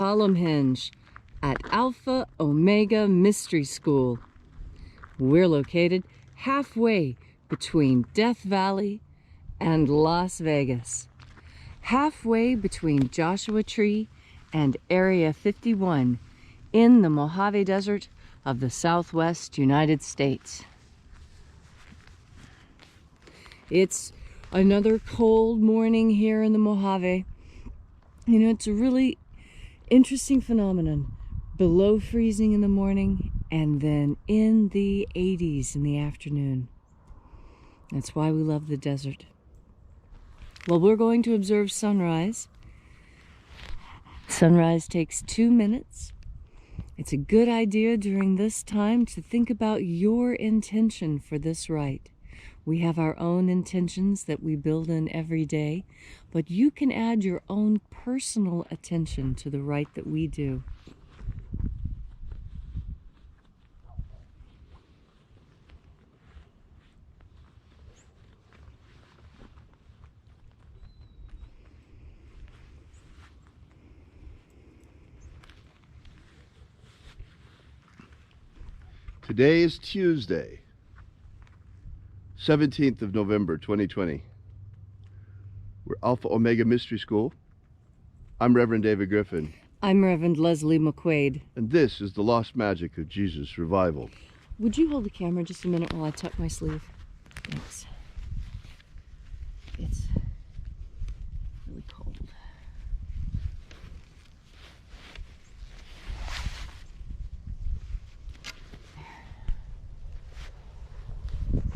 Column hinge at Alpha Omega Mystery School. We're located halfway between Death Valley and Las Vegas, halfway between Joshua Tree and Area 51 in the Mojave Desert of the Southwest United States. It's another cold morning here in the Mojave. You know, it's a really interesting phenomenon. Below freezing in the morning and then in the 80s in the afternoon. That's why we love the desert. Well, we're going to observe sunrise. Sunrise takes 2 minutes. It's a good idea during this time to think about your intention for this rite. We have our own intentions that we build in every day, but you can add your own personal attention to the rite that we do. Today is Tuesday, 17th of November, 2020. We're Alpha Omega Mystery School. I'm Reverend David Griffin. I'm Reverend Leslie McQuaid. And this is the Lost Magic of Jesus Revival. Would you hold the camera just a minute while I tuck my sleeve? Thanks. It's really cold.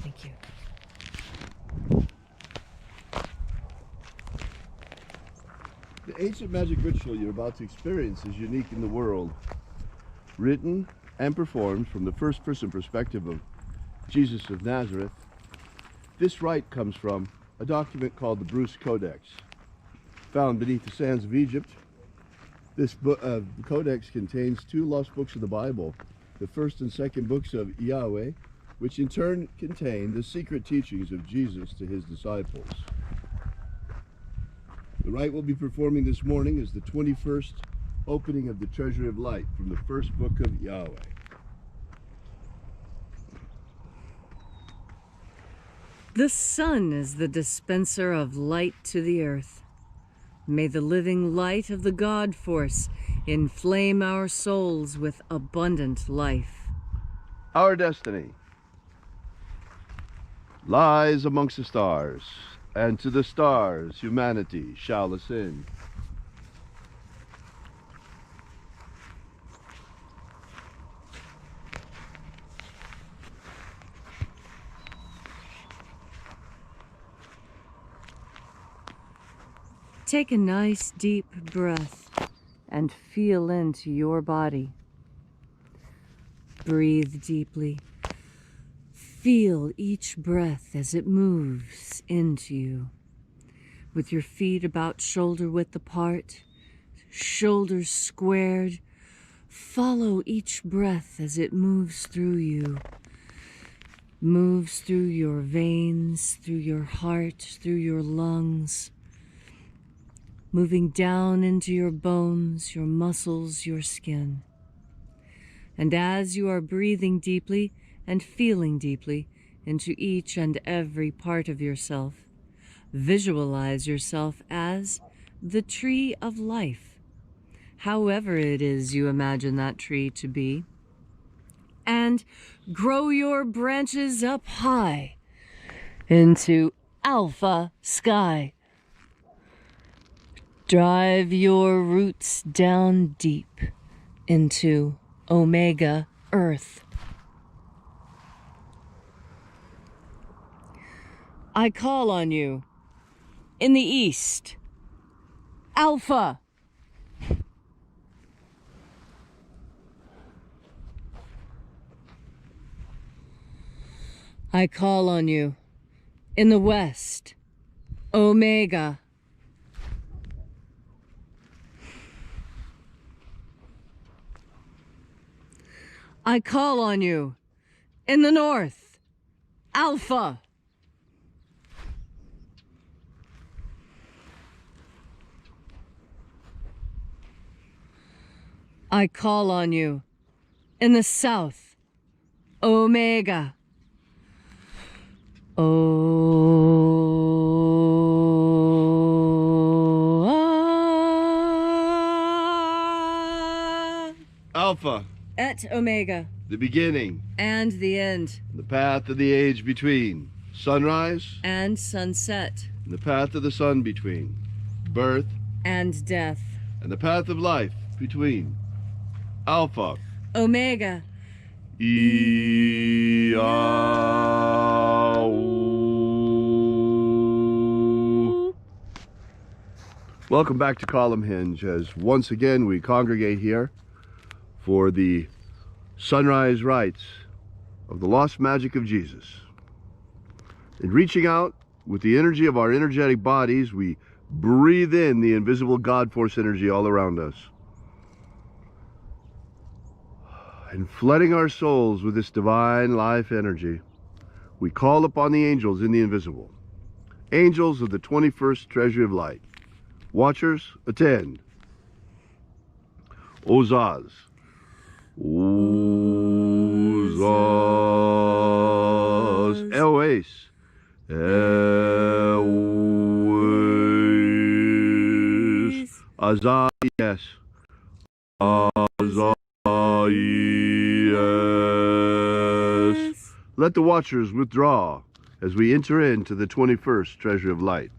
Thank you. The ancient magic ritual you're about to experience is unique in the world. Written and performed from the first-person perspective of Jesus of Nazareth, this rite comes from a document called the Bruce Codex. Found beneath the sands of Egypt, this codex contains 2 lost books of the Bible, the first and second books of Yahweh, which in turn contain the secret teachings of Jesus to his disciples. The rite we'll be performing this morning is the 21st opening of the Treasury of Light from the first book of Yahweh. The sun is the dispenser of light to the earth. May the living light of the God force inflame our souls with abundant life. Our destiny lies amongst the stars, and to the stars humanity shall ascend. Take a nice deep breath and feel into your body. Breathe deeply. Feel each breath as it moves into you. With your feet about shoulder width apart, shoulders squared, follow each breath as it moves through you. Moves through your veins, through your heart, through your lungs. Moving down into your bones, your muscles, your skin. And as you are breathing deeply and feeling deeply into each and every part of yourself, visualize yourself as the tree of life, however it is you imagine that tree to be. And grow your branches up high into Alpha Sky. Drive your roots down deep into Omega Earth. I call on you in the east, Alpha. I call on you in the west, Omega. I call on you in the north, Alpha. I call on you. In the south, Omega. Alpha, Et Omega. the beginning, And the end. the path of the age between. Sunrise, And sunset. and the path of the sun between. Birth, And death. and the path of life between. Alpha, Omega. Welcome back to Column Hinge, as once again we congregate here for the sunrise rites of the lost magic of Jesus. In reaching out with the energy of our energetic bodies, we breathe in the invisible God force energy all around us. And flooding our souls with this divine life energy, we call upon the angels in the invisible. Angels of the 21st treasury of light. Watchers, attend. Ozaz. Ozaz. Eoes. Eoes. Azayes. Azayes. Let the watchers withdraw as we enter into the 21st treasury of light.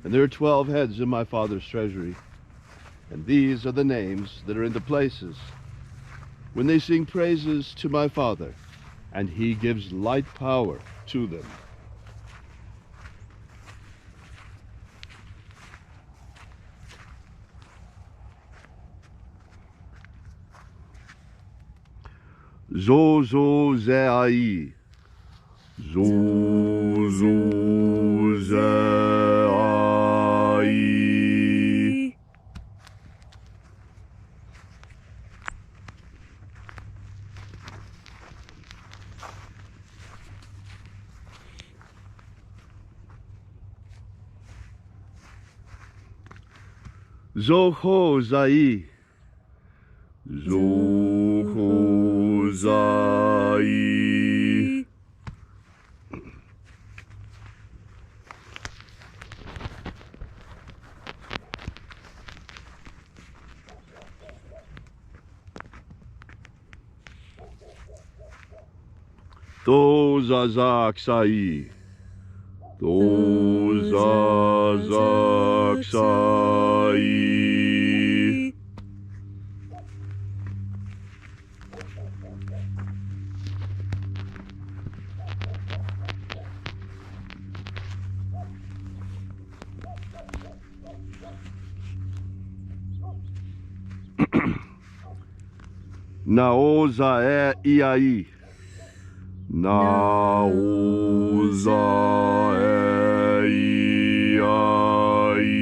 And there are 12 heads in my Father's treasury, and these are the names that are in the places when they sing praises to my Father, and he gives light power to them. Zozozei. Zozozei. Zohozai. Zohozai. Dozazaksai. Dozazaksai. Naoza iai. Naoza iai.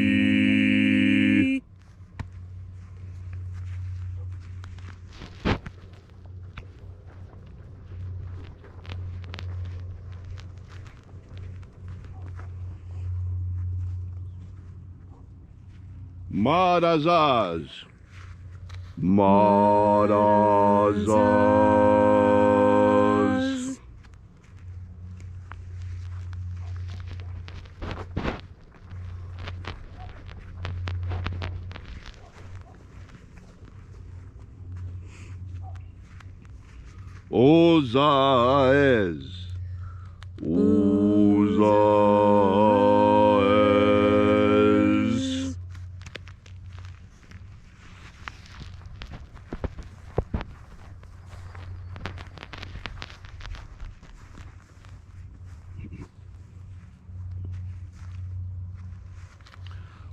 Marazaz. Marazaz. Ozaez. Ozaez.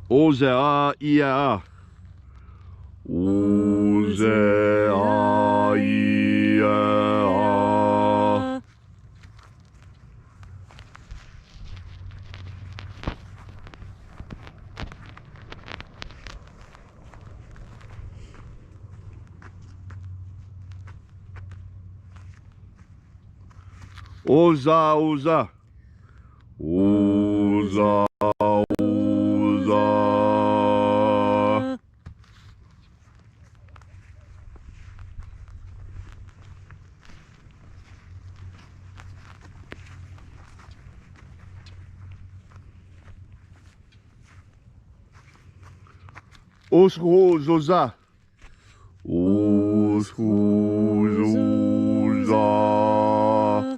Ozea ia. Ozea ia. Oza, oza. Oza, oza. Oshozoza. Oshozoza.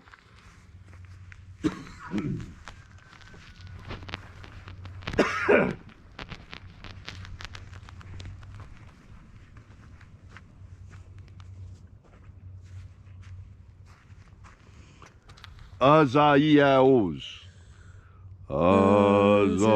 Azaiaos. Azaiaos.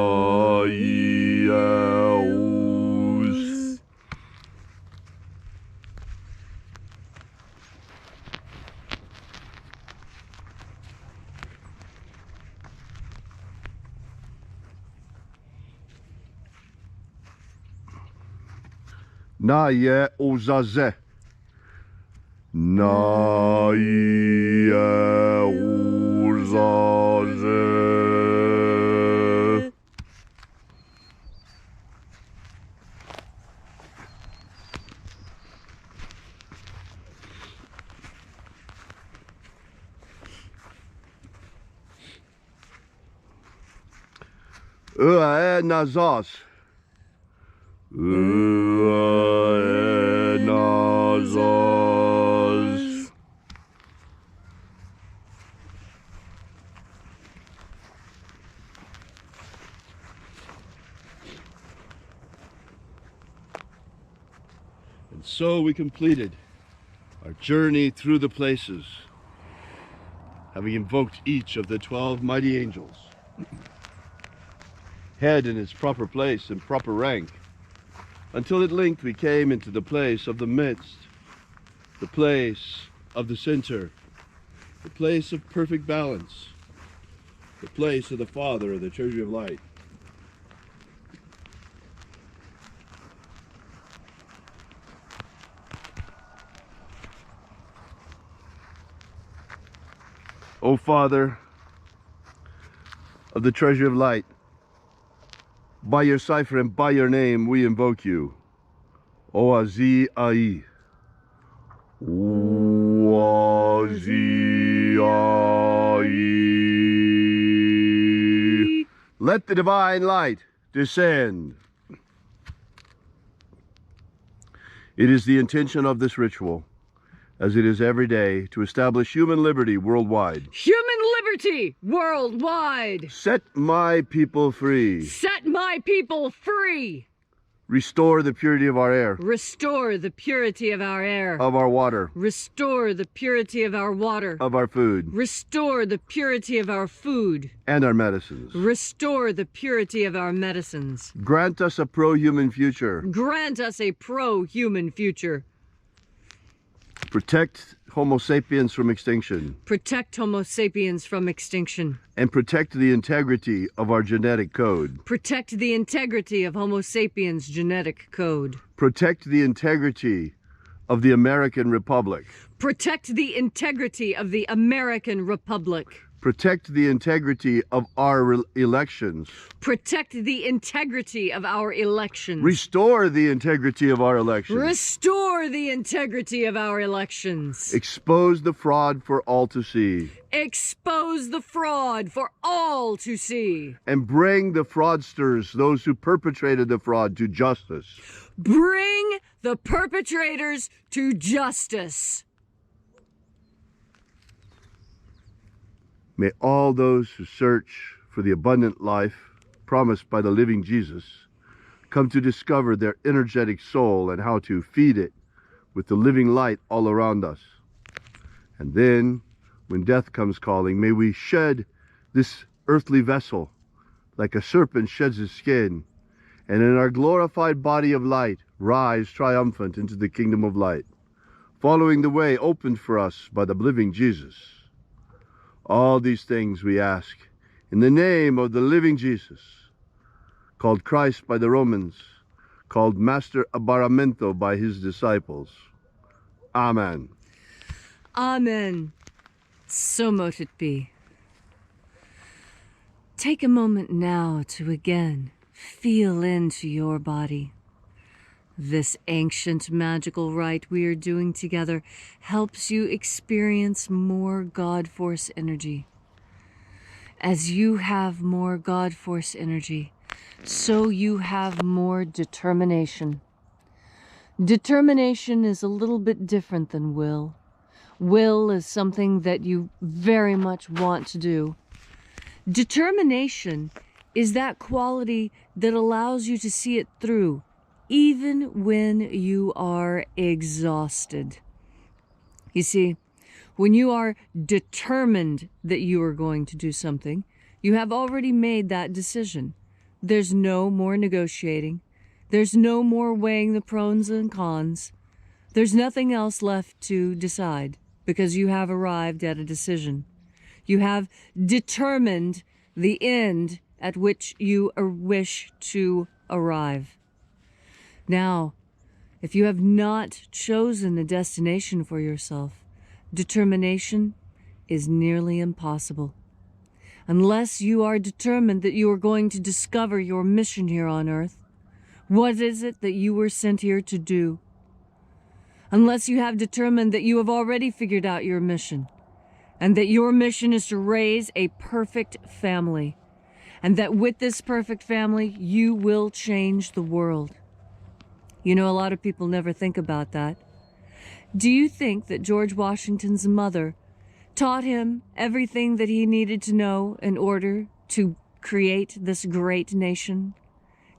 Naye ozaze. Naye ozaze. Nazas. Nazas. And so we completed our journey through the places, having invoked each of the 12 mighty angels, head in its proper place and proper rank, until at length we came into the place of the midst, the place of the center, the place of perfect balance, the place of the Father of the Treasury of Light. O Father of the Treasury of Light, by your cipher and by your name we invoke you. Oazi Ai. Oazi Ai. Let the divine light descend. It is the intention of this ritual, as it is every day, to establish human liberty worldwide. Human liberty worldwide. Set my people free. Set my people free. Restore the purity of our air. Restore the purity of our air. Of our water. Restore the purity of our water. Of our food. Restore the purity of our food. And our medicines. Restore the purity of our medicines. Grant us a pro-human future. Grant us a pro-human future. Protect Homo sapiens from extinction. Protect Homo sapiens from extinction. And protect the integrity of our genetic code. Protect the integrity of Homo sapiens' genetic code. Protect the integrity of the American Republic. Protect the integrity of the American Republic. Protect the integrity of our elections. Protect the integrity of our elections. Restore the integrity of our elections. Restore the integrity of our elections. Expose the fraud for all to see. Expose the fraud for all to see. And bring the fraudsters, those who perpetrated the fraud, to justice. Bring the perpetrators to justice. May all those who search for the abundant life promised by the living Jesus come to discover their energetic soul and how to feed it with the living light all around us. And then, when death comes calling, may we shed this earthly vessel like a serpent sheds his skin, and in our glorified body of light rise triumphant into the kingdom of light, following the way opened for us by the living Jesus. All these things we ask in the name of the living Jesus, called Christ by the Romans, called Master Abaramento by his disciples. Amen. Amen. So mote it be. Take a moment now to again feel into your body. This ancient magical rite we are doing together helps you experience more God Force energy. As you have more God Force energy, so you have more determination. Determination is a little bit different than will. Will is something that you very much want to do. Determination is that quality that allows you to see it through, even when you are exhausted. You see, when you are determined that you are going to do something, you have already made that decision. There's no more negotiating. There's no more weighing the pros and cons. There's nothing else left to decide because you have arrived at a decision. You have determined the end at which you wish to arrive. Now, if you have not chosen a destination for yourself, determination is nearly impossible. Unless you are determined that you are going to discover your mission here on earth, what is it that you were sent here to do? Unless you have determined that you have already figured out your mission, and that your mission is to raise a perfect family, and that with this perfect family, you will change the world. You know, a lot of people never think about that. Do you think that George Washington's mother taught him everything that he needed to know in order to create this great nation?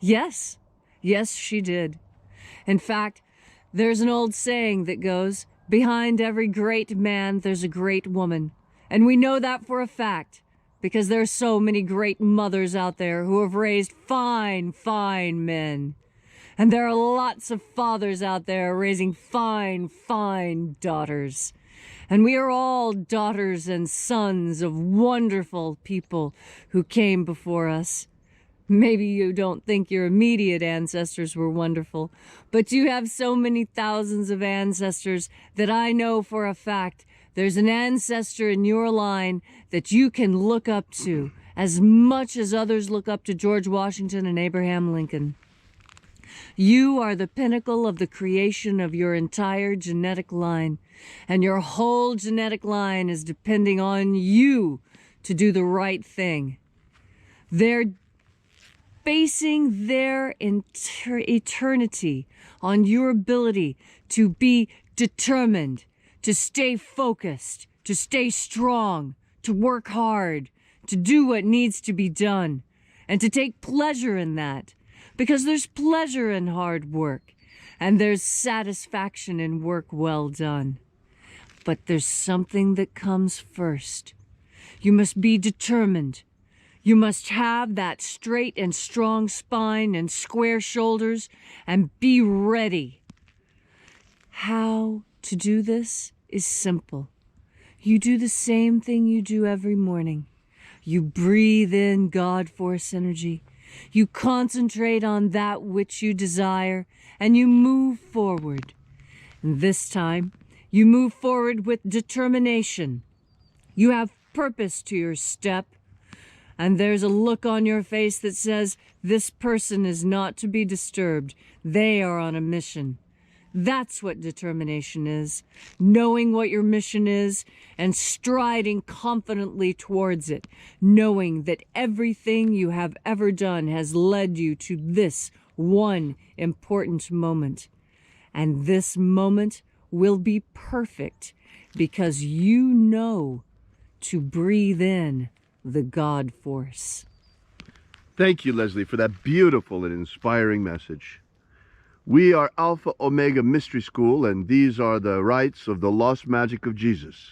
Yes. Yes, she did. In fact, there's an old saying that goes, behind every great man, there's a great woman. And we know that for a fact, because there are so many great mothers out there who have raised fine, fine men. And there are lots of fathers out there raising fine, fine daughters. And we are all daughters and sons of wonderful people who came before us. Maybe you don't think your immediate ancestors were wonderful, but you have so many thousands of ancestors that I know for a fact there's an ancestor in your line that you can look up to as much as others look up to George Washington and Abraham Lincoln. You are the pinnacle of the creation of your entire genetic line, and your whole genetic line is depending on you to do the right thing. They're basing their eternity on your ability to be determined, to stay focused, to stay strong, to work hard, to do what needs to be done, and to take pleasure in that. Because there's pleasure in hard work, and there's satisfaction in work well done. But there's something that comes first. You must be determined. You must have that straight and strong spine and square shoulders and be ready. How to do this is simple. You do the same thing you do every morning. You breathe in God force energy. You concentrate on that which you desire, and you move forward. And this time, you move forward with determination. You have purpose to your step, and there's a look on your face that says, this person is not to be disturbed. They are on a mission. That's what determination is, knowing what your mission is and striding confidently towards it, knowing that everything you have ever done has led you to this one important moment. And this moment will be perfect because you know to breathe in the God force. Thank you, Leslie, for that beautiful and inspiring message. We are Alpha Omega Mystery School, and these are the rites of the lost magic of Jesus.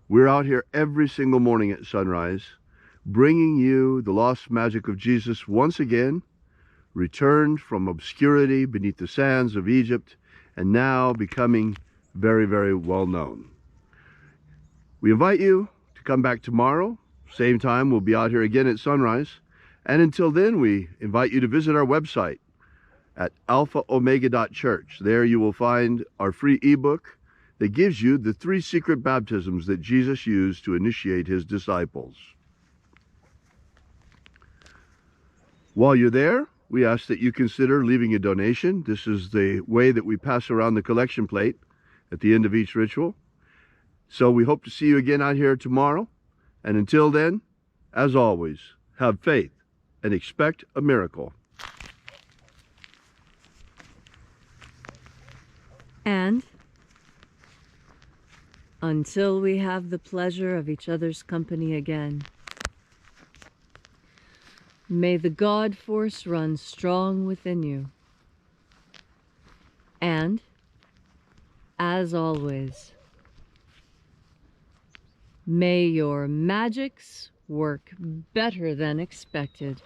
We're out here every single morning at sunrise, bringing you the lost magic of Jesus once again, returned from obscurity beneath the sands of Egypt, and now becoming very, very well known. We invite you to come back tomorrow. Same time, we'll be out here again at sunrise. And until then, we invite you to visit our website at alphaomega.church. There you will find our free ebook that gives you the 3 secret baptisms that Jesus used to initiate his disciples. While you're there, we ask that you consider leaving a donation. This is the way that we pass around the collection plate at the end of each ritual. So we hope to see you again out here tomorrow. And until then, as always, have faith and expect a miracle. And until we have the pleasure of each other's company again, may the God force run strong within you. And, as always, may your magics work better than expected.